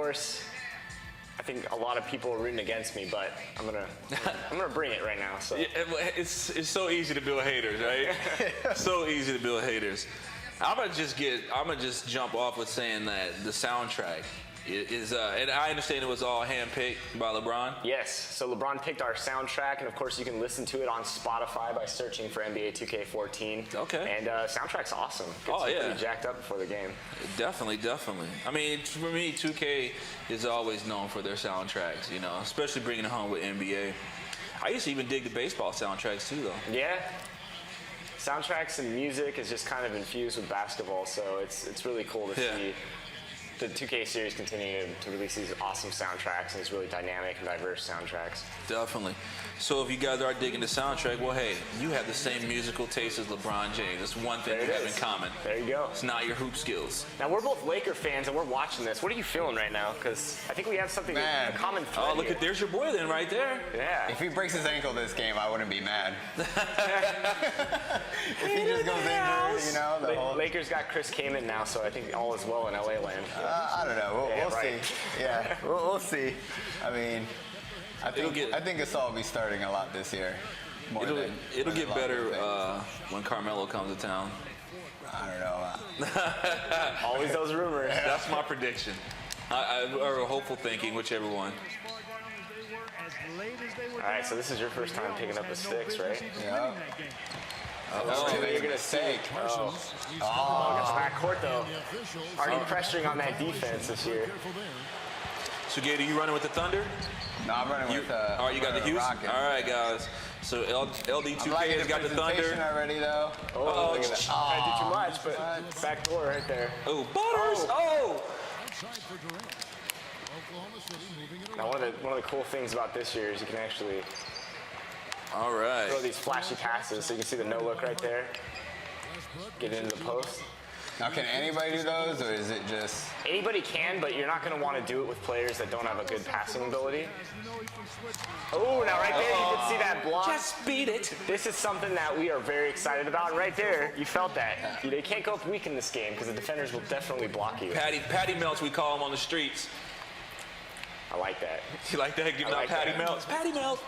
course, I think a lot of people are rooting against me, but I'm gonna bring it right now. So It's so easy to build haters, right? So easy to build haters. I'm gonna just jump off with saying that the soundtrack is, and I understand it was all handpicked by LeBron. yes, so LeBron picked our soundtrack, and of course you can listen to it on Spotify by searching for NBA 2K14. Okay. And soundtrack's awesome. Oh, yeah. Pretty jacked up before the game. Definitely. I mean, for me, 2K is always known for their soundtracks, you know, especially bringing it home with NBA. I used to even dig the baseball soundtracks too, though. Yeah. Soundtracks and music is just kind of infused with basketball, so it's really cool to see the 2K series continuing to release these awesome soundtracks, and it's really dynamic and diverse soundtracks. Definitely. So if you guys are digging the soundtrack, well, hey, you have the same musical taste as LeBron James. That's one thing you have in common. There you go. It's not your hoop skills. Now, we're both Laker fans, and we're watching this. What are you feeling right now? Because I think we have something, a common thread. Oh, look, there's your boy then right there. Yeah. If he breaks his ankle this game, I wouldn't be mad. If he just goes injured, you know, the whole... Lakers got Chris Kaman now, so I think all is well in LA land. I don't know. We'll see. Yeah, we'll see. I mean, I think Gasol will be starting a lot this year. It'll get better when Carmelo comes to town. I don't know. Always those rumors. That's my prediction. Or hopeful thinking, whichever one. All right, so this is your first time picking up the sticks, right? Yeah. You're gonna take. Against the backcourt though. Already pressuring on that defense this year. So, Gator, you running with the Thunder? No, I'm running with all right, you got the Houston? Rockets. All right, guys. So LD2K has got the Thunder. Already, though. Oh, look at that. I did too much, but back door right there. Oh, Butters! Oh! Now, one of the cool things about this year is you can actually throw these flashy passes, so you can see the no look right there. Get into the post. Now, can anybody do those, or is it just... Anybody can, but you're not going to want to do it with players that don't have a good passing ability. Oh, now right there, you can see that block. Just beat it. This is something that we are very excited about. And right there, you felt that. They can't go up weak in this game because the defenders will definitely block you. Patty Melts, we call him on the streets. I like that. You like that? Give out Patty Melts. Patty Melts.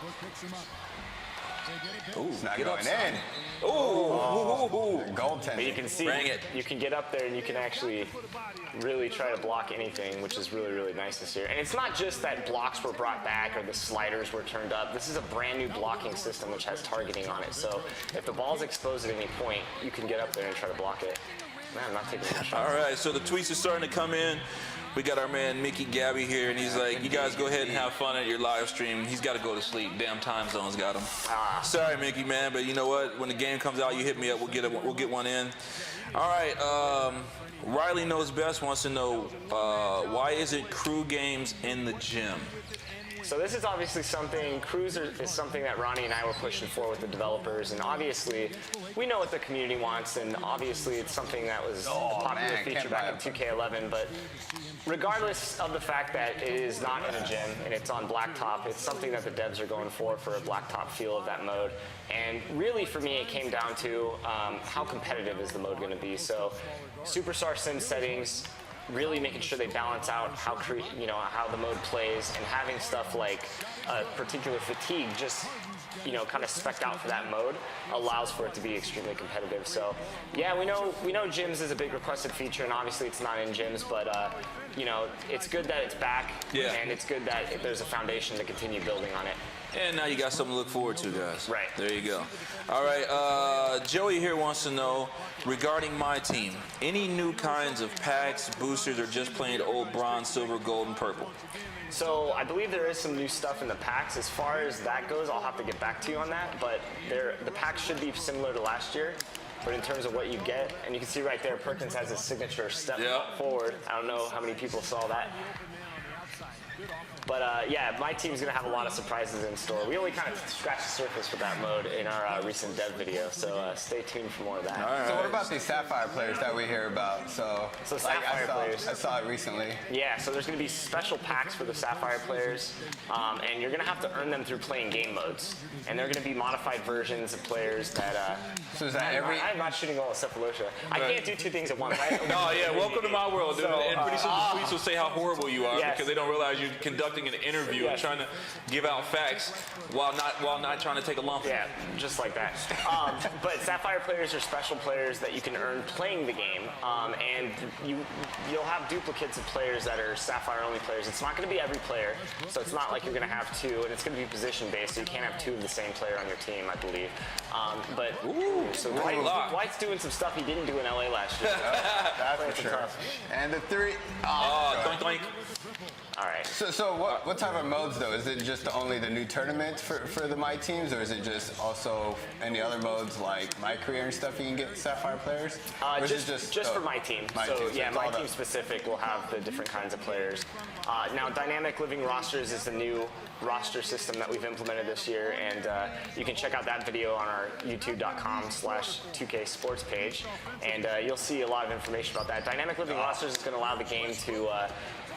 Ooh, it's not going in. Goaltending. But you can see, you can get up there and you can actually really try to block anything, which is really, really nice this year. And it's not just that blocks were brought back or the sliders were turned up. This is a brand new blocking system which has targeting on it. So if the ball's exposed at any point, you can get up there and try to block it. Man, I'm not taking a shot. All right, so the tweets are starting to come in. We got our man Mickey Gabby here, and he's like, you guys go ahead and have fun at your live stream. He's got to go to sleep. Damn time zone's got him. Sorry, Mickey, man, but you know what? When the game comes out, you hit me up. We'll get one in. All right, Riley Knows Best wants to know, why isn't crew games in the gym? So this is obviously something, crews is something that Ronnie and I were pushing for with the developers, and obviously we know what the community wants, and obviously it's something that was a popular feature back in 2K11, but regardless of the fact that it is not in a gym and it's on blacktop, it's something that the devs are going for a blacktop feel of that mode. And really for me it came down to how competitive is the mode going to be. So Superstar Sim settings, really making sure they balance out how the mode plays, and having stuff like a particular fatigue just kind of spec'd out for that mode allows for it to be extremely competitive. So yeah, we know gyms is a big requested feature, and obviously it's not in gyms, but it's good that it's back, and it's good that there's a foundation to continue building on it. And now you got something to look forward to, guys. Right. There you go. All right, Joey here wants to know, regarding my team, any new kinds of packs, boosters, or just plain old bronze, silver, gold, and purple? So I believe there is some new stuff in the packs. As far as that goes, I'll have to get back to you on that, but the packs should be similar to last year. But in terms of what you get, and you can see right there, Perkins has his signature step forward. I don't know how many people saw that. But yeah, my team's going to have a lot of surprises in store. We only kind of scratched the surface with that mode in our recent dev video, so stay tuned for more of that. Right. So what about these Sapphire players that we hear about? So Sapphire players. I saw it recently. Yeah, so there's going to be special packs for the Sapphire players, and you're going to have to earn them through playing game modes. And they're going to be modified versions of players that... so is that every... I'm not shooting all of Cephalosha. I can't do two things at once. No, yeah, welcome to my world, dude. And pretty soon the tweets will say how horrible you are because they don't realize you're conducting an interview and trying to give out facts while not trying to take a lump. Yeah, just like that. But Sapphire players are special players that you can earn playing the game, and you'll have duplicates of players that are Sapphire only players. It's not going to be every player, so it's not like you're going to have two, and it's going to be position based, so you can't have two of the same player on your team, I believe. So Dwight's doing some stuff he didn't do in LA last year. That's for sure. And the three. Doink, doink. All right. So what type of modes though? Is it just only the new tournaments for the My Teams, or is it just also any other modes like My Career and stuff you can get Sapphire players? Just for My Team. My Team specific will have the different kinds of players. Now, dynamic living rosters is the new roster system that we've implemented this year, and you can check out that video on our youtube.com/2K Sports page, and you'll see a lot of information about that. Dynamic living rosters is going to allow the game to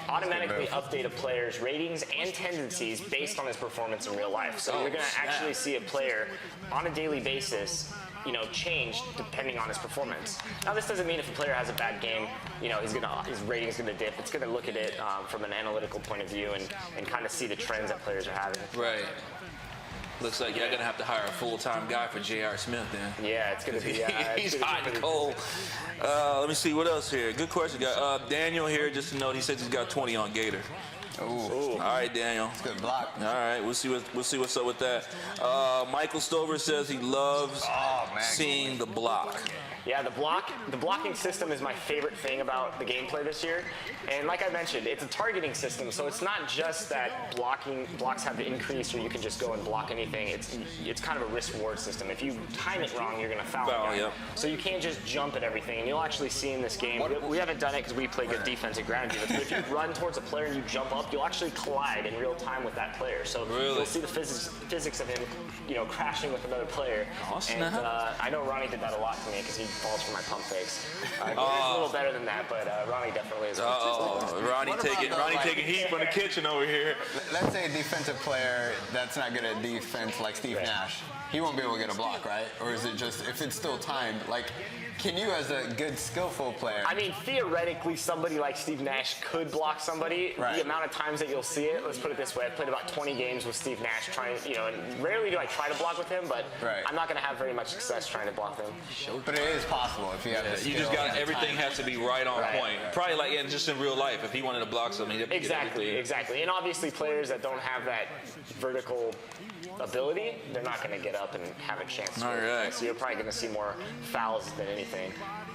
automatically update a player's ratings and tendencies based on his performance in real life. So you're going to actually see a player on a daily basis, change depending on his performance. Now, this doesn't mean if a player has a bad game, his rating's going to dip. It's going to look at it from an analytical point of view and kind of see the trends that players are having. Right. Looks like you're going to have to hire a full-time guy for J.R. Smith then. Yeah, it's going to be... He's hot and cold. Let me see, what else here? Good question, guy. Daniel here, just to note, he says he's got 20 on Gator. Ooh. All right, Daniel. It's a good block. All right, we'll see what's up with that. Michael Stover says he loves seeing the block. Yeah, the blocking system is my favorite thing about the gameplay this year. And like I mentioned, it's a targeting system, so it's not just that blocks have to increase or you can just go and block anything. It's kind of a risk-reward system. If you time it wrong, you're going to foul the guy. Yep. So you can't just jump at everything. And you'll actually see in this game, we haven't done it because we play good defense and ground defense, but if you run towards a player and you jump up, you'll actually collide in real time with that player. So you'll see the physics of him, crashing with another player. Awesome. And I know Ronnie did that a lot to me because he falls for my pump fakes. He's a little better than that, but Ronnie definitely is. Ronnie taking heat from the kitchen over here. Let's say a defensive player that's not good at defense like Steve Nash. He won't be able to get a block, right? Or is it just, if it's still timed, like, can you as a good skillful player? I mean, theoretically, somebody like Steve Nash could block somebody. Right. The amount of times that you'll see it, let's put it this way, I've played about 20 games with Steve Nash trying, and rarely do I try to block with him, but I'm not going to have very much success trying to block him. But it is possible if you have the skill. You just got, everything has to be right on point. Probably like just in real life, if he wanted to block something, he'd Exactly. And obviously players that don't have that vertical ability, they're not going to get up and have a chance to. All right. So you're probably going to see more fouls than anything.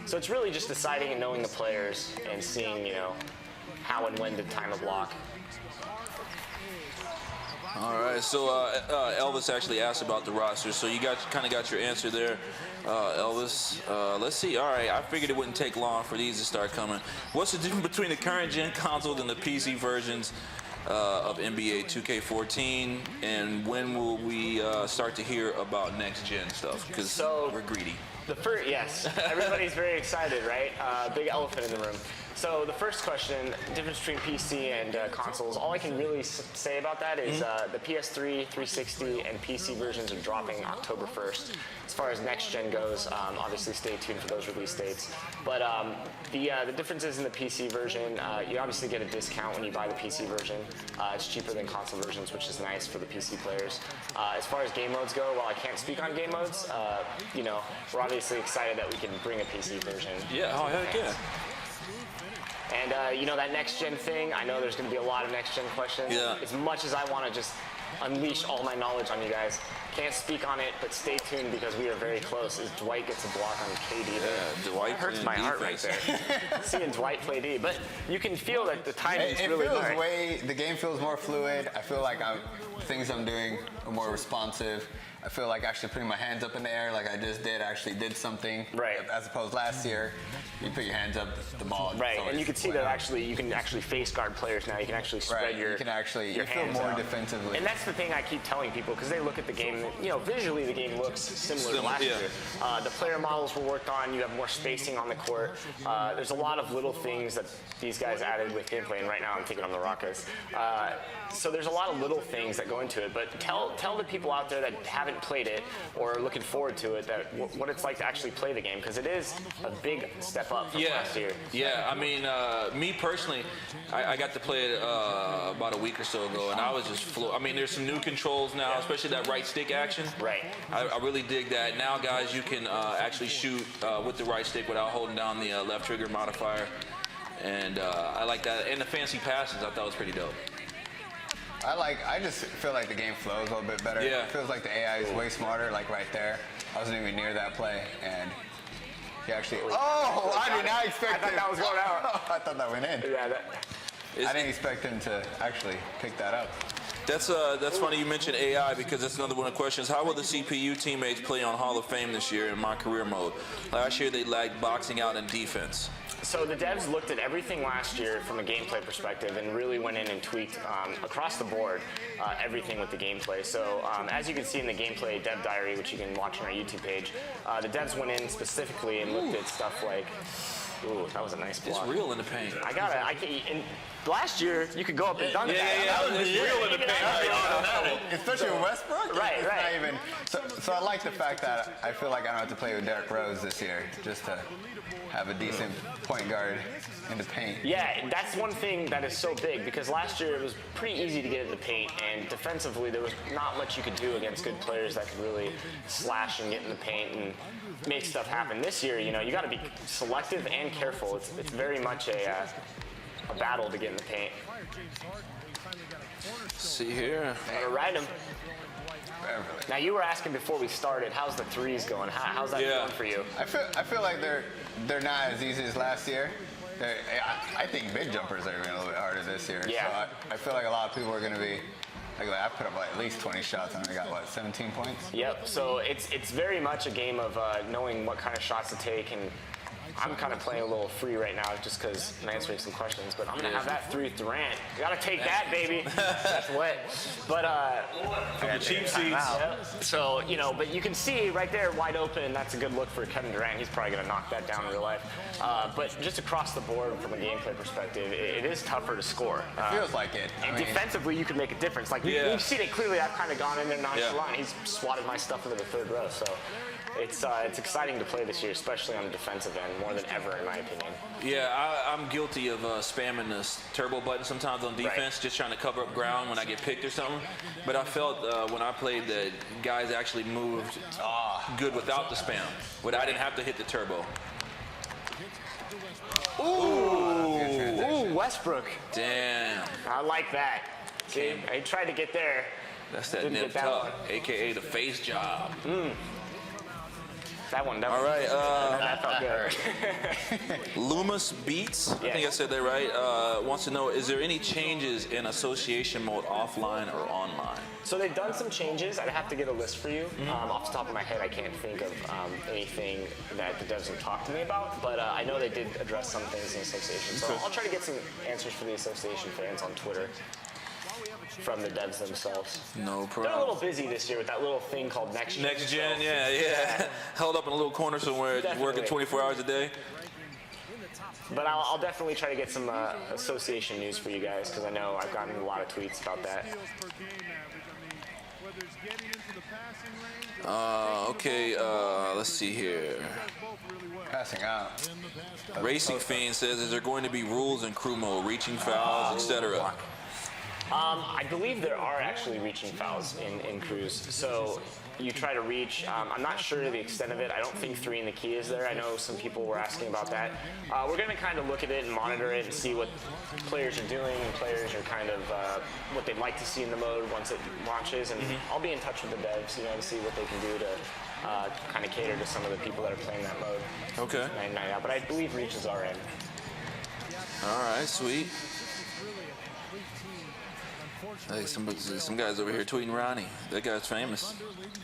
So it's really just deciding and knowing the players and seeing, how and when to time a block. All right, so Elvis actually asked about the roster, so you kind of got your answer there, Elvis. Let's see. All right, I figured it wouldn't take long for these to start coming. What's the difference between the current gen console and the PC versions of NBA 2K14, and when will we start to hear about next gen stuff? Because we're greedy. Yes, everybody's very excited, right? Big elephant in the room. So the first question, difference between PC and consoles, all I can really say about that is the PS3, 360, and PC versions are dropping October 1st. As far as next gen goes, obviously stay tuned for those release dates. But the differences in the PC version, you obviously get a discount when you buy the PC version. It's cheaper than console versions, which is nice for the PC players. As far as game modes go, while I can't speak on game modes, we're obviously excited that we can bring a PC version. Yeah, heck yeah. And, that next-gen thing, I know there's going to be a lot of next-gen questions. Yeah. As much as I want to just unleash all my knowledge on you guys, Can't speak on it, but stay tuned because we are very close. As Dwight gets a block on KD there. Yeah, Dwight That hurts my heart right there. Seeing Dwight play D, but you can feel that the timing's really nice. The game feels more fluid. I feel like things I'm doing are more responsive. I feel like actually putting my hands up in the air like I just did actually did something. Right. As opposed last year, you put your hands up, the ball. Right, and you can see that actually you can actually face guard players now. You can actually spread your you can actually your you feel hands more out. defensively. And that's the thing I keep telling people because they look at the game. Visually the game looks similar to last year. The player models were worked on. You have more spacing on the court. There's a lot of little things that these guys added with gameplay. And right now I'm thinking on the Rockets. So there's a lot of little things that go into it. But tell the people out there that haven't played it or are looking forward to it that what it's like to actually play the game because it is a big step up from last year. Yeah, I mean, me personally, I got to play it about a week or so ago, and I was just I mean, there's some new controls now, especially that right stick action. Right. I really dig that. Now, guys, you can actually shoot with the right stick without holding down the left trigger modifier, and I like that. And the fancy passes, I thought was pretty dope. I just feel like the game flows a little bit better. Yeah. It feels like the AI is way smarter, like right there. I wasn't even near that play, and he actually. Oh, I did not expect I thought that was going out. I thought that went in. Yeah. I didn't expect him to actually pick that up. That's funny you mentioned AI because that's another one of the questions. How will the CPU teammates play on Hall of Fame this year in my career mode? Last year they lagged boxing out and defense. So the devs looked at everything last year from a gameplay perspective and really went in and tweaked across the board everything with the gameplay. So as you can see in the gameplay dev diary, which you can watch on our YouTube page, the devs went in specifically and looked at stuff like, ooh, that was a nice block. It's real in the paint. Last year, you could go up and dunk that. Yeah, it's real in the paint. Especially with Westbrook. Right. It's not even. So I like the fact that I feel like I don't have to play with Derrick Rose this year just to have a decent point guard in the paint. Yeah, that's one thing that is so big because last year it was pretty easy to get in the paint, and defensively there was not much you could do against good players that could really slash and get in the paint and make stuff happen. This year, you got to be selective and careful. It's very much a battle to get in the paint. See here. Gotta ride him. Now you were asking before we started, how's the threes going? How's that going for you? I feel like they're not as easy as last year. I think big jumpers are going to be a little bit harder this year. Yeah. So I feel like a lot of people are going to be. I put up at least 20 shots and I got 17 points. Yep. So it's very much a game of knowing what kind of shots to take, and I'm kind of playing a little free right now just because I'm answering some questions, but I'm going to have that through Durant. You got to take that, baby. That's wet. But the cheap seats. Yep. So, but you can see right there wide open, that's a good look for Kevin Durant. He's probably going to knock that down in real life. But just across the board from a gameplay perspective, it is tougher to score. It feels like it. And defensively, you can make a difference. Like, we've seen it clearly. I've kind of gone in there nonchalant. He's swatted my stuff into the third row. So it's exciting to play this year, especially on the defensive end, more than ever, in my opinion. Yeah, I'm guilty of spamming this turbo button sometimes on defense, just trying to cover up ground when I get picked or something. But I felt when I played that guys actually moved good without the spam, but I didn't have to hit the turbo. Ooh, Westbrook. Damn. I like that. See, I tried to get there. That's that Didn't nip get that tuck, one. a.k.a. the face job. That one, All right. that felt good. Loomis Beats, I think I said that right, wants to know, is there any changes in association mode offline or online? So they've done some changes. I'd have to get a list for you. Off the top of my head, I can't think of anything that the devs have talked to me about, but I know they did address some things in association. So I'll try to get some answers for the association fans on Twitter from the devs themselves. No problem. They're a little busy this year with that little thing called Next Gen. Next Gen, yeah. Held up in a little corner somewhere, working 24 hours a day. But I'll definitely try to get some association news for you guys because I know I've gotten a lot of tweets about that. Okay, let's see here. Passing out. Racing Fiend says, is there going to be rules in crew mode, reaching fouls, etc.? I believe there are actually reaching fouls in Cruise. So you try to reach. I'm not sure to the extent of it. I don't think 3 in the key is there. I know some people were asking about that. We're going to kind of look at it and monitor it and see what players are doing and players are kind of what they'd like to see in the mode once it launches. And I'll be in touch with the devs, to see what they can do to kind of cater to some of the people that are playing that mode. Okay. Night out. But I believe reaches are in. All right, sweet. Hey, some guys over here tweeting Ronnie. That guy's famous.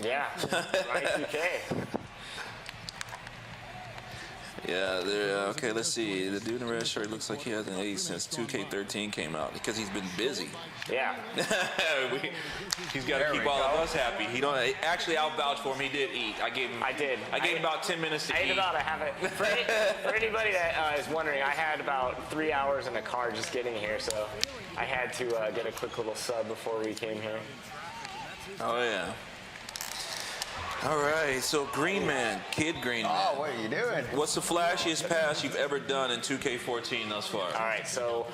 Yeah, Ronnie 2K. Yeah, okay, let's see. The dude in the red shirt looks like he hasn't ate since 2K13 came out because he's been busy. Yeah. He's got to keep all of us happy. He don't actually. I'll vouch for him. He did eat. I gave him about 10 minutes to eat. I ate about a half. For anybody that is wondering, I had about 3 hours in the car just getting here, so I had to get a quick little sub before we came here. Oh yeah. All right, so Green Man, Kid Green Man. Oh, what are you doing? What's the flashiest pass you've ever done in 2K14 thus far? All right, so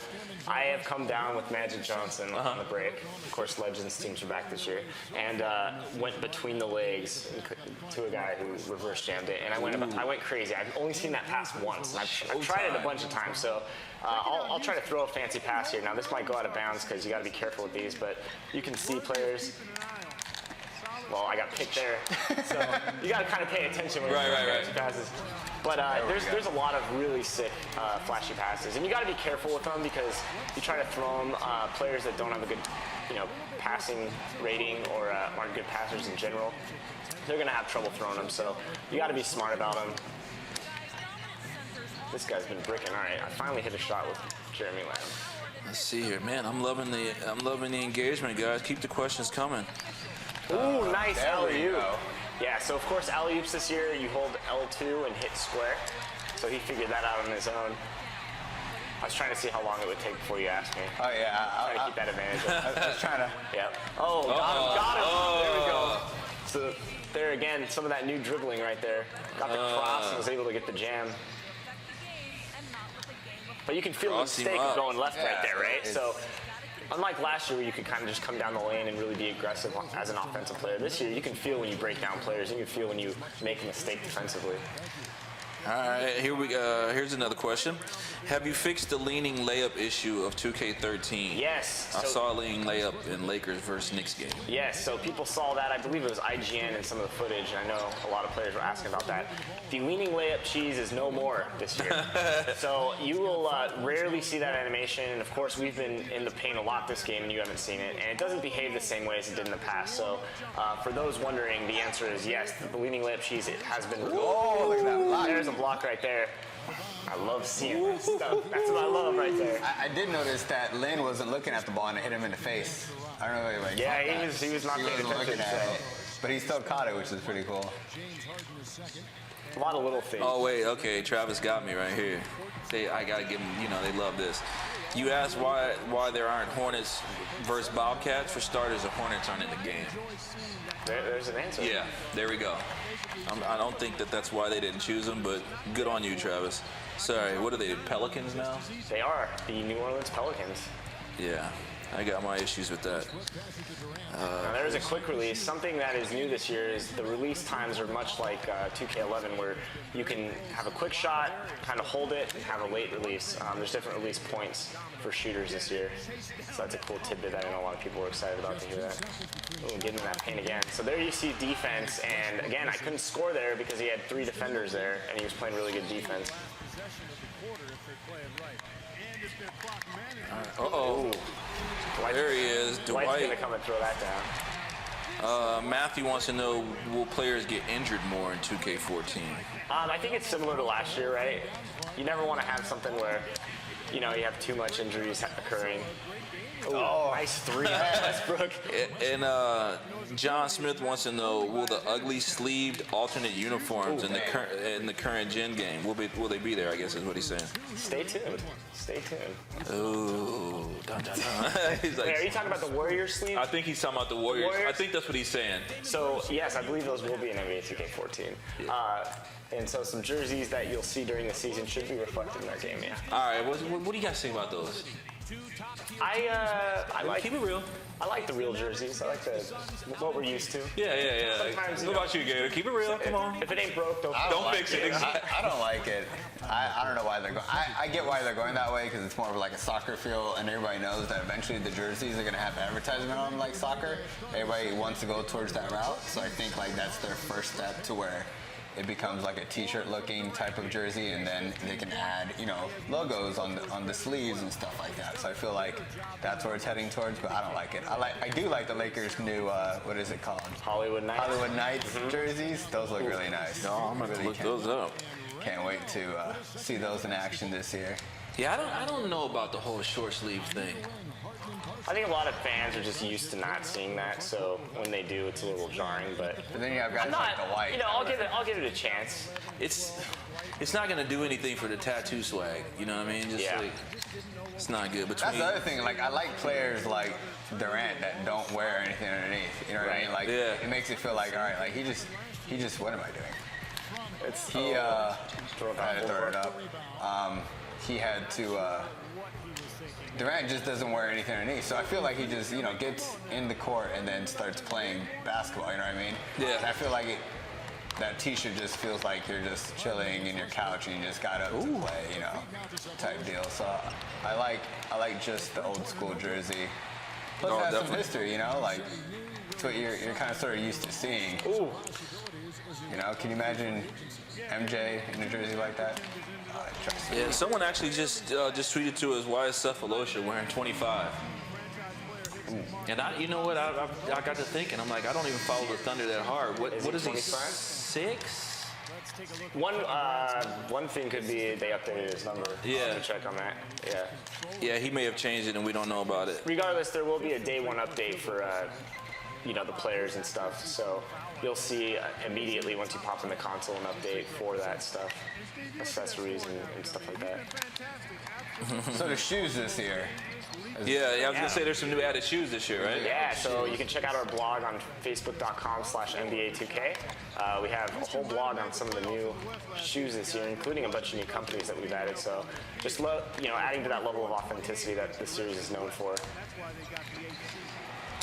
I have come down with Magic Johnson on the break. Of course, Legends teams are back this year. And went between the legs to a guy who reverse jammed it. And I went crazy. I've only seen that pass once. And I've tried it a bunch of times. So I'll try to throw a fancy pass here. Now, this might go out of bounds because you got to be careful with these. But you can see players. Well, I got picked there, so you got to kind of pay attention when you're throwing passes. But there's a lot of really sick flashy passes, and you got to be careful with them because you try to throw them players that don't have a good, passing rating or aren't good passers in general. They're gonna have trouble throwing them, so you got to be smart about them. This guy's been bricking. All right, I finally hit a shot with Jeremy Lamb. Let's see here, man. I'm loving the engagement, guys. Keep the questions coming. Ooh, nice alley-oop. Yeah, so of course alley-oops this year, you hold L2 and hit square. So he figured that out on his own. I was trying to see how long it would take before you asked me. Oh, yeah. Trying to keep that advantage. I was trying to. Yep. Oh, got him. There we go. So there again, some of that new dribbling right there. Got the cross and was able to get the jam. But you can feel the mistake of going left right there, right? So unlike last year where you could kind of just come down the lane and really be aggressive as an offensive player, this year you can feel when you break down players and you can feel when you make a mistake defensively. All right, here's another question. Have you fixed the leaning layup issue of 2K13? Yes. I saw a leaning layup in Lakers versus Knicks game. Yes, so people saw that. I believe it was IGN and some of the footage, and I know a lot of players were asking about that. The leaning layup cheese is no more this year. So you will rarely see that animation, and of course we've been in the paint a lot this game and you haven't seen it, and it doesn't behave the same way as it did in the past. So for those wondering, the answer is yes, the leaning layup cheese, it has been removed. Oh, look at that block. There's a block right there. I love seeing that stuff. That's what I love right there. I did notice that Lynn wasn't looking at the ball and it hit him in the face. I don't know if like. Yeah, he was not paying attention. Looking at it, but he still caught it, which is pretty cool. A lot of little things. Oh wait, okay, Travis got me right here. I gotta give them, they love this. You asked why there aren't Hornets versus Bobcats. For starters, the Hornets aren't in the game. There's an answer. Yeah, there we go. I don't think that's why they didn't choose them, but good on you, Travis. Sorry, what are they, Pelicans now? They are, the New Orleans Pelicans. Yeah, I got my issues with that. Now there's a quick release. Something that is new this year is the release times are much like 2K11 where you can have a quick shot, kind of hold it, and have a late release. There's different release points for shooters this year. So that's a cool tidbit that I know a lot of people were excited about to hear that. Ooh, getting in that paint again. So there you see defense, and again, I couldn't score there because he had 3 defenders there, and he was playing really good defense. Uh-oh. There he is, Dwight's Dwight. gonna come and throw that down. Matthew wants to know, will players get injured more in 2K14? I think it's similar to last year, right? You never want to have something where, you have too much injuries occurring. Oh, nice 3 Westbrook. And John Smith wants to know, will the ugly sleeved alternate uniforms in the current gen game, will they be there, I guess is what he's saying. Stay tuned. Stay tuned. Ooh, dun, dun, dun. He's like, Wait, are you talking about the Warriors sleeve? I think he's talking about the Warriors. I think that's what he's saying. So, yes, I believe those will be in NBA 2K14. Yeah. And so some jerseys that you'll see during the season should be reflected in our game, yeah. All right, what do you guys think about those? I like Keep it real. I like the real jerseys. I like what we're used to. Yeah. Sometimes, What about you, Gator? Keep it real. Come on. If it ain't broke, don't Don't fix it. I don't like it. I don't know why they're going. I get why they're going that way because it's more of like a soccer feel, and everybody knows that eventually the jerseys are going to have advertisement on them like soccer. Everybody wants to go towards that route, so I think like that's their first step to where it becomes like a t-shirt looking type of jersey, and then they can add, logos on the sleeves and stuff like that. So I feel like that's where it's heading towards, but I don't like it. I do like the Lakers' new what is it called? Hollywood Knights. Hollywood Knights jerseys. Those look really nice. No, I'm gonna look those up. Can't wait to see those in action this year. Yeah, I don't know about the whole short sleeve thing. I think a lot of fans are just used to not seeing that, so when they do, it's a little jarring. But then you have guys like the white. I'll give it a chance. It's not gonna do anything for the tattoo swag. You know what I mean? It's not good. That's the other thing. Like I like players like Durant that don't wear anything underneath. You know what I mean? Like it makes it feel like all right. Like he just. What am I doing? I had to throw it up. He had to. Durant just doesn't wear anything underneath, so I feel like he just, gets in the court and then starts playing basketball. You know what I mean? Yeah. And I feel like that T-shirt just feels like you're just chilling in your couch and you just got up to play, type deal. So I like just the old school jersey. Plus it has some history, like it's what you're kind of sort of used to seeing. Ooh. Can you imagine MJ in a jersey like that? Yeah, someone actually just tweeted to us, why is Cephalosha wearing 25? And I got to thinking, I'm like, I don't even follow the Thunder that hard. What is he, 6? One thing could be they updated his number. Yeah. I'll have to check on that. Yeah. Yeah, he may have changed it and we don't know about it. Regardless, there will be a day one update for the players and stuff. So you'll see immediately once you pop in the console an update for that stuff, accessories and stuff like that. So the shoes this year. Yeah, I was gonna say there's some new added shoes this year, right? Yeah, so you can check out our blog on facebook.com/NBA2K. We have a whole blog on some of the new shoes this year, including a bunch of new companies that we've added. So just adding to that level of authenticity that the series is known for.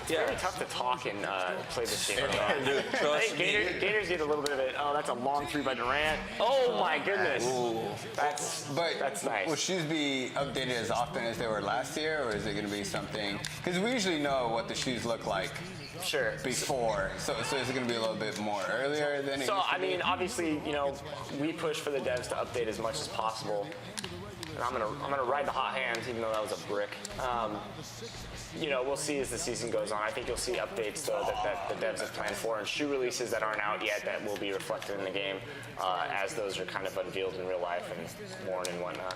It's very tough to talk and play this game. Dude, trust me. Gators did a little bit of it. Oh, that's a long three by Durant. Oh my goodness. That's nice. Will shoes be updated as often as they were last year, or is it going to be something? Because we usually know what the shoes look like. Sure. Before, so is it going to be a little bit more earlier than it used to be? Obviously, we push for the devs to update as much as possible. And I'm gonna ride the hot hand, even though that was a brick. We'll see as the season goes on. I think you'll see updates though that the devs have planned for, and shoe releases that aren't out yet that will be reflected in the game as those are kind of unveiled in real life and worn and whatnot.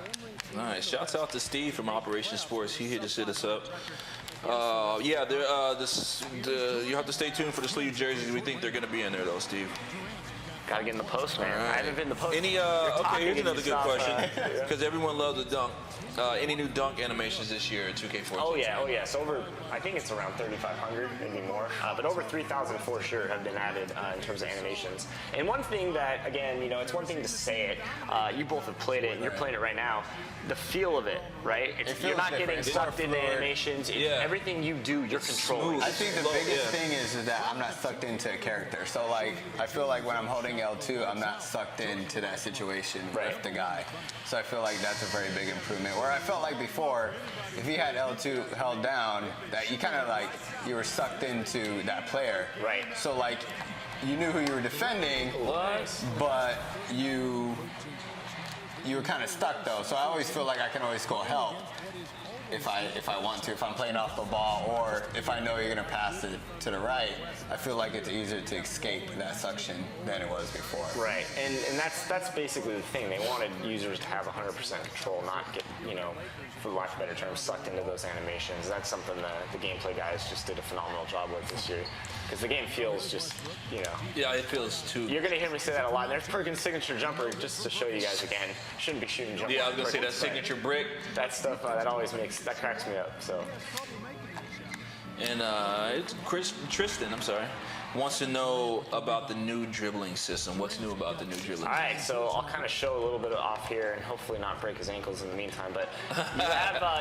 Nice. Shouts out to Steve from Operation Sports. He here to sit us up. You have to stay tuned for the sleeve jerseys. We think they're going to be in there though, Steve. Gotta get in the post, man. Right. I haven't been in the post. Okay, here's another good question. Because everyone loves the dunk. Any new dunk animations this year at 2K14? Oh yeah. So I think it's around 3,500, maybe more. But over 3,000 for sure have been added in terms of animations. And one thing that, again, it's one thing to say it. You both have played it, and you're playing it right now. The feel of it, right? You're not getting sucked into animations. Everything you do, you're controlling. I think the biggest thing is that I'm not sucked into a character. So I feel like when I'm holding L2, I'm not sucked into that situation with the guy. So I feel like that's a very big improvement. Where I felt like before, if you had L2 held down, that you kind of you were sucked into that player. Right. So you knew who you were defending, but you were kind of stuck though. So I always feel like I can always go help if I want to, if I'm playing off the ball, or if I know you're gonna pass it to the right. I feel like it's easier to escape that suction than it was before. Right, and that's basically the thing. They wanted users to have 100% control, not get, for lack of a better term, sucked into those animations. That's something that the gameplay guys just did a phenomenal job with this year. Because the game feels just, Yeah, it feels too. You're going to hear me say that a lot. And there's Perkins' signature jumper, just to show you guys again. Shouldn't be shooting jumper. Yeah, I was going to say that signature brick. That stuff, that cracks me up, so. And it's Tristan, I'm sorry. wants to know about the new dribbling system. What's new about the new dribbling? All right, so I'll kind of show a little bit off here and hopefully not break his ankles in the meantime. But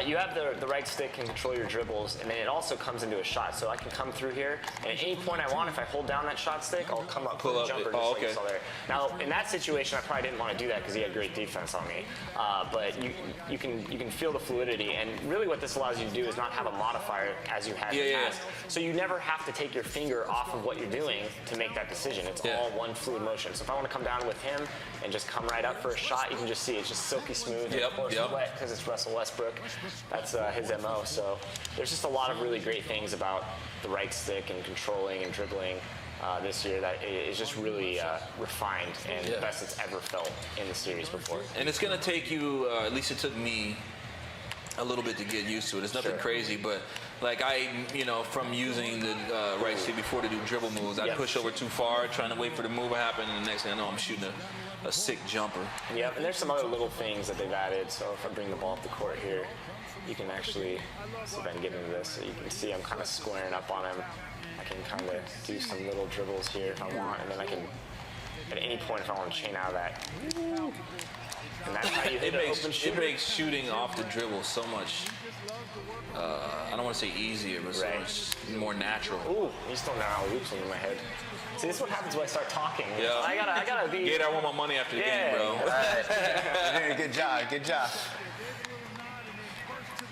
you have the right stick and control your dribbles, and then it also comes into a shot. So I can come through here, and at any point I want, if I hold down that shot stick, I'll come up, pull a jumper, just like you saw there. Now, in that situation, I probably didn't want to do that because he had great defense on me. But you can feel the fluidity, and really what this allows you to do is not have a modifier as you had in the past. So you never have to take your finger off of what you're doing to make that decision. It's all one fluid motion. So if I want to come down with him and just come right up for a shot, you can just see it's just silky smooth. And of course, wet because it's Russell Westbrook. That's his MO. So there's just a lot of really great things about the right stick and controlling and dribbling this year that is just really refined and the best it's ever felt in the series before. And it's going to take you, at least it took me, a little bit to get used to it. It's nothing crazy, but like from using the right stick before to do dribble moves, I'd push over too far, trying to wait for the move to happen, and the next thing I know, I'm shooting a sick jumper. Yep, and there's some other little things that they've added. So if I bring the ball up the court here, you can actually see if I can get into this. So you can see I'm kind of squaring up on him. I can kind of do some little dribbles here if I want, and then I can, at any point, if I want to chain out of that. And that's how you hit an open shooter. It makes shooting off the dribble so much, I don't want to say easier, but so much more natural. Ooh, he's throwing down alley-oops in my head. See, this is what happens when I start talking. Yeah. I gotta be... Gator, I want my money after the game, bro. Right. Good job.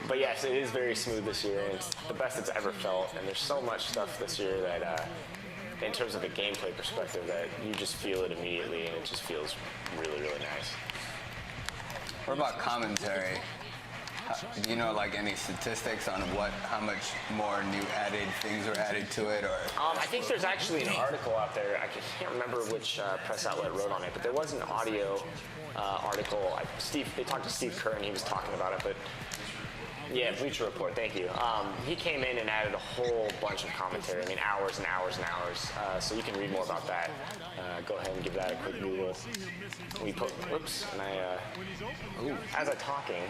But yes, it is very smooth this year, and it's the best it's ever felt. And there's so much stuff this year that, in terms of a gameplay perspective, that you just feel it immediately, and it just feels really, really nice. What about commentary? Do you know like any statistics on how much more new added things were added to it, or? I think there's actually an article out there. I can't remember which press outlet wrote on it, but there was an audio article. They talked to Steve Kerr, and he was talking about it, but. Yeah, Bleacher Report, thank you. He came in and added a whole bunch of commentary. I mean, hours and hours and hours. So you can read more about that. Go ahead and give that a quick Google. Whoops, and as I'm talking,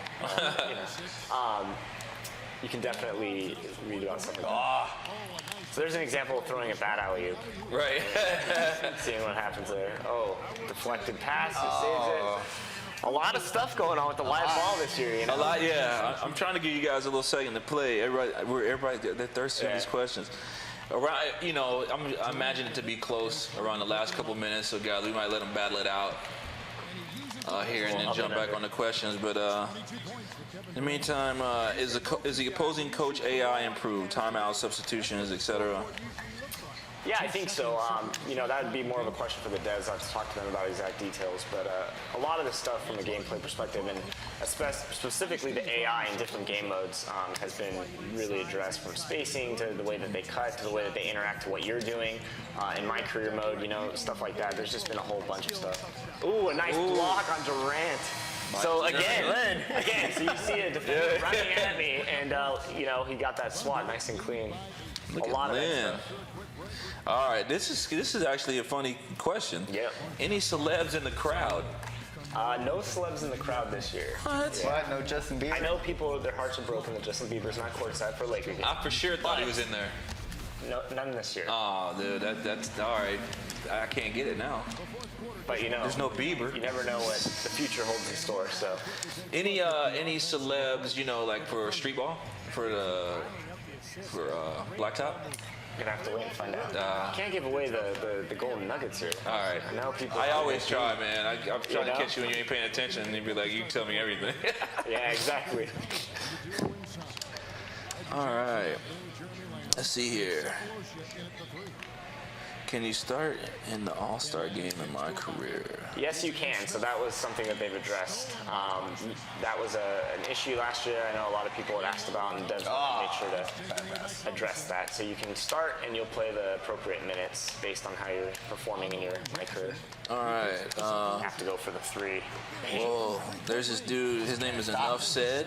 you can definitely read about something. So there's an example of throwing a bad alley-oop. Right. Seeing what happens there. Oh, deflected pass, he saves it. A lot of stuff going on with the live ball this year, you know? A lot, yeah. I'm trying to give you guys a little second to play. Everybody, they're thirsty for these questions. Around, I imagine it to be close around the last couple minutes, so guys, we might let them battle it out here and then jump back on the questions. But in the meantime, is the opposing coach AI improved? Timeout, substitutions, etc. Yeah, I think so. That would be more of a question for the devs. I'll have to talk to them about exact details. But a lot of the stuff from a gameplay perspective, and specifically the AI in different game modes, has been really addressed, from spacing to the way that they cut to the way that they interact to what you're doing. In my career mode, stuff like that. There's just been a whole bunch of stuff. Ooh, a nice block on Durant. So again, so you see a defender running at me, and he got that swat nice and clean. Look a lot at of Lynn. that stuff. All right, this is actually a funny question. Yep. Any celebs in the crowd? No celebs in the crowd this year. What? Yeah. No Justin Bieber? I know people, their hearts are broken that Justin Bieber's not courtside for a Laker game. I for sure thought he was in there. No, none this year. Oh, dude, that's all right. I can't get it now. But there's no Bieber. You never know what the future holds in store. So, any celebs, like for street ball, for blacktop? You're gonna have to wait and find out. Can't give away the golden nuggets here. All right. I know people. I always try, man. I'm trying to catch you when you ain't paying attention, and you'd be like, you tell me everything. Yeah, exactly. All right. Let's see here. Can you start in the All-Star game in my career? Yes, you can. So that was something that they've addressed. That was an issue last year. I know a lot of people had asked about, and devs made sure to address that. So you can start, and you'll play the appropriate minutes based on how you're performing in my career. All right. You have to go for the three. Whoa, there's this dude. His name is Enough Said.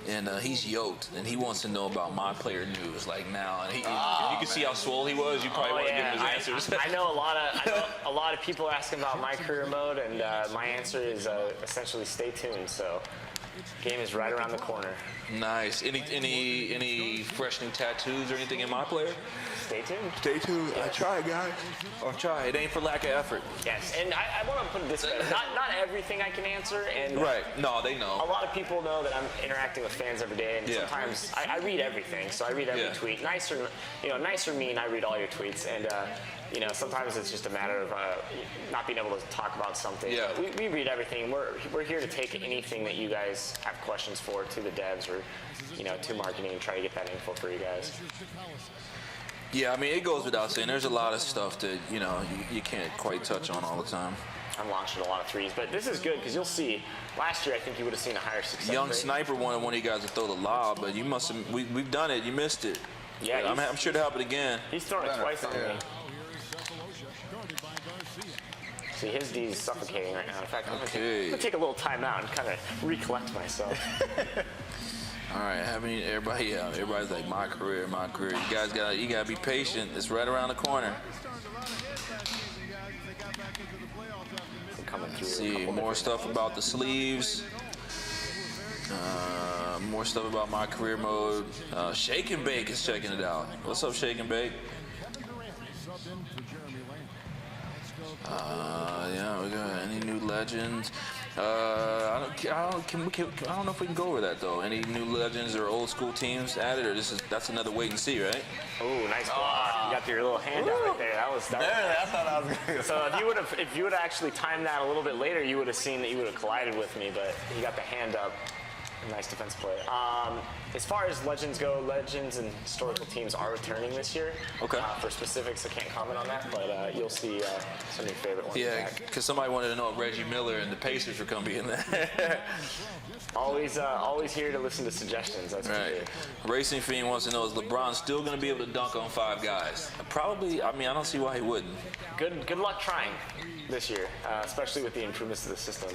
And he's yoked, and he wants to know about my player news, like now. And you can see how swole he was. You probably want to give his answers. I know a lot of people are asking about my career mode, and my answer is essentially stay tuned. So, game is right around the corner. Nice. Any freshening tattoos or anything in my player? Stay tuned. Stay tuned. I try, guys. Or try. It ain't for lack of effort. Yes, and I want to put it this way: not everything I can answer, and Right. No, they know. a lot of people know that I'm interacting with fans every day, and sometimes I read everything. So I read every tweet, nice or mean. I read all your tweets, and sometimes it's just a matter of not being able to talk about something. Yeah. We read everything. We're here to take anything that you guys have questions for to the devs or to marketing and try to get that info for you guys. Yeah, I mean, it goes without saying. There's a lot of stuff that, you can't quite touch on all the time. I'm launching a lot of threes, but this is good because you'll see. Last year, I think you would have seen a higher success Young rate. Sniper wanted one of you guys to throw the lob, but you must have. We've done it. You missed it. Yeah, I'm sure to help it again. He's thrown it twice on me. See, his D is suffocating right now. In fact, I'm gonna take a little time out and kind of recollect myself. All right, everybody's like my career. You guys gotta be patient. It's right around the corner. Coming through. See, more stuff about the sleeves. More stuff about my career mode. Shake and Bake is checking it out. What's up, Shake and Bake? Yeah, we got any new legends? I don't know if we can go over that though. Any new legends or old school teams added, or that's another wait and see, right? Oh, nice block! You got your little hand out right there. That was. I thought I was going to. So if you would have actually timed that a little bit later, you would have seen that you would have collided with me. But you got the hand up. Nice defense play. As far as legends go, legends and historical teams are returning this year. Okay. For specifics, I can't comment on that, but you'll see some of your favorite ones. Yeah, because somebody wanted to know if Reggie Miller and the Pacers were going to be in there. Always here to listen to suggestions. That's right. Racing Fiend wants to know, is LeBron still going to be able to dunk on 5 guys? Probably. I mean, I don't see why he wouldn't. Good luck trying this year, especially with the improvements to the system.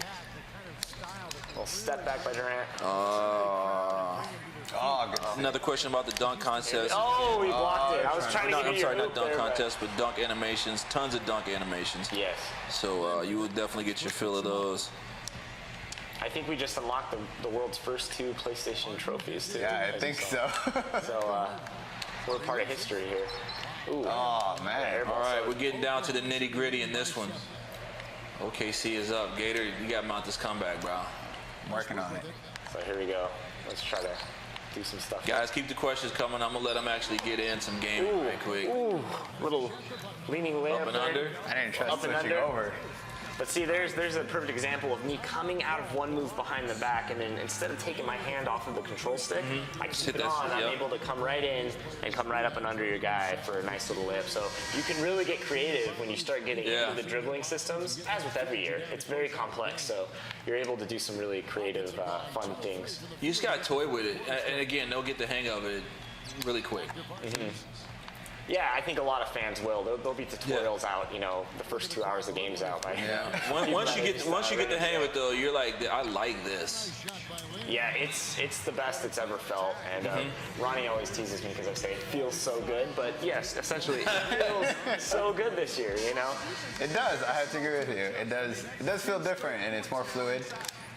A little step back by Durant. Another question about the dunk contest. Oh, he blocked it. I was trying to give you I'm sorry, your not dunk there, contest, but dunk animations. Tons of dunk animations. Yes. So you will definitely get your fill of those. I think we just unlocked the world's first 2 PlayStation trophies, too. Yeah, I think so. So we're part of history here. Ooh. Oh, man. All right, we're getting down to the nitty-gritty in this one. OKC is up. Gator, you got to mount this comeback, bro. I'm working on it. So here we go. Let's try to do some stuff. Guys, keep the questions coming. I'm going to let them actually get in some game right quick. Ooh, little leaning layup Up and there. under. I didn't trust Up and switching under. over. But see, there's a perfect example of me coming out of one move behind the back, and then instead of taking my hand off of the control stick, I keep it on. I'm able to come right in and come right up and under your guy for a nice little layup. So you can really get creative when you start getting into the dribbling systems. As with every year, it's very complex. So you're able to do some really creative, fun things. You just got to toy with it. And again, they'll get the hang of it really quick. Yeah, I think a lot of fans will. They'll be tutorials out, the first 2 hours the game's out. Once you get the hang of it, though, you're like, I like this. Yeah, it's the best it's ever felt. And Ronnie always teases me because I say it feels so good. But yes, essentially, it feels so good this year, It does. I have to agree with you. It does feel different, and it's more fluid.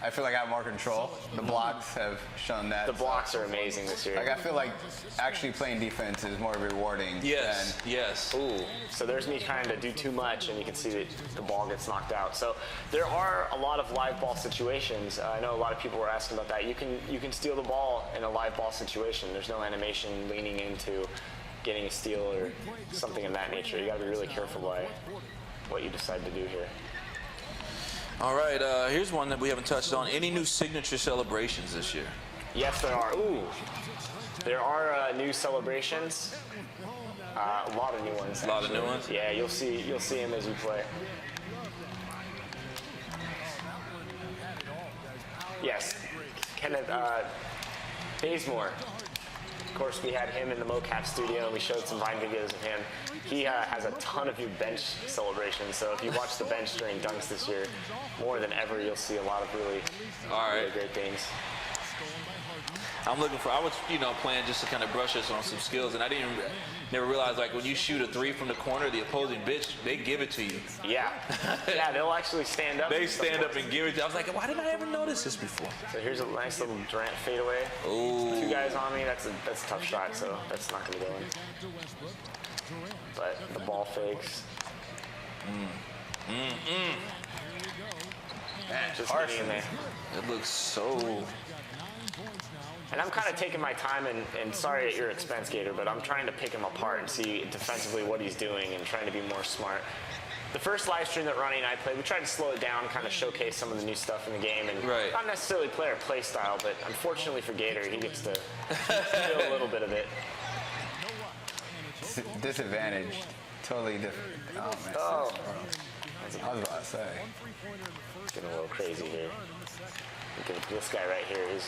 I feel like I have more control. The blocks have shown that. The blocks are amazing this year. Like, I feel like actually playing defense is more rewarding. Yes. Ooh, so there's me trying to do too much, and you can see that the ball gets knocked out. So there are a lot of live ball situations. I know a lot of people were asking about that. You can steal the ball in a live ball situation. There's no animation leaning into getting a steal or something of that nature. You got to be really careful by what you decide to do here. All right, here's one that we haven't touched on. Any new signature celebrations this year? Yes, there are. Ooh, there are new celebrations. A lot of new ones. A lot of new ones? Yeah, you'll see them as you play. Yes, Kenneth Bazemore. Of course, we had him in the mocap studio, and we showed some Vine videos of him. He has a ton of new bench celebrations, so if you watch the bench during dunks this year, more than ever, you'll see a lot of really great things. I'm looking for. I was, playing just to kind of brush us on some skills, and I never realized like when you shoot a 3 from the corner, the opposing bitch, they give it to you. Yeah. Yeah, they'll actually stand up. They stand up and give it to you. I was like, why didn't I ever notice this before? So here's a nice little Durant fadeaway. Ooh. 2 guys on me. That's a tough shot, so that's not going to go in. But the ball fakes. Just getting in there. It looks so. And I'm kind of taking my time, and sorry at your expense, Gator, but I'm trying to pick him apart and see defensively what he's doing and trying to be more smart. The first live stream that Ronnie and I played, we tried to slow it down, kind of showcase some of the new stuff in the game, and not necessarily play our play style, but unfortunately for Gator, he gets to feel a little bit of it. Disadvantage. Totally different. Oh, man. Oh. I was about to say. Getting a little crazy here. Look at this guy right here. He's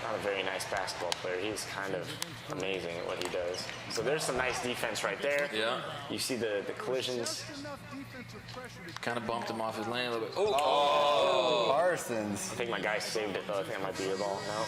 not a very nice basketball player. He's kind of amazing at what he does. So there's some nice defense right there. Yeah. You see the collisions. Kind of bumped him off his lane a little bit. Oh, Parsons. I think my guy saved it, though. I think it might be a ball. No.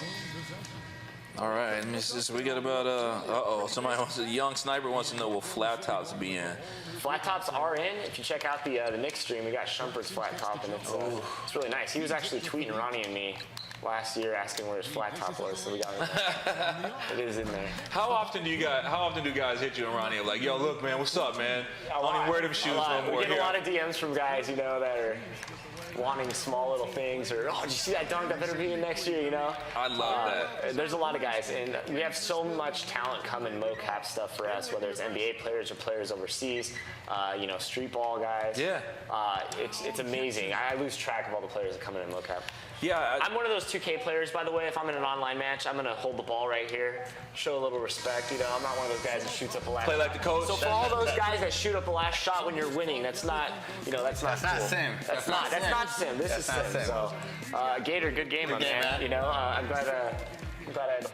All right, we got about, somebody a young sniper wants to know, will flat tops be in? Flat tops are in. If you check out the Knicks stream, we got Shumpert's flat top, and it's really nice. He was actually tweeting Ronnie and me last year asking where his flat top was, so we got it. It is in there. How often do guys hit you and Ronnie like, yo, look, man, what's up, man? I don't even wear them shoes no more. We get a lot of DMs from guys, that are wanting small little things, or, oh, did you see that dunk? That better be in next year, I love that. There's a lot of guys, and we have so much talent coming mocap stuff for us, whether it's NBA players or players overseas, street ball guys. Yeah. It's amazing. I lose track of all the players that come in mocap. Yeah. I'm one of those 2K players, by the way. If I'm in an online match, I'm going to hold the ball right here, show a little respect. I'm not one of those guys that shoots up the last Play like the coach. So for all those guys that shoot up the last shot when you're winning, that's not, that's not cool. sim. That's not sim. This is sim. So, Gator, good game, my man. I'm glad I had the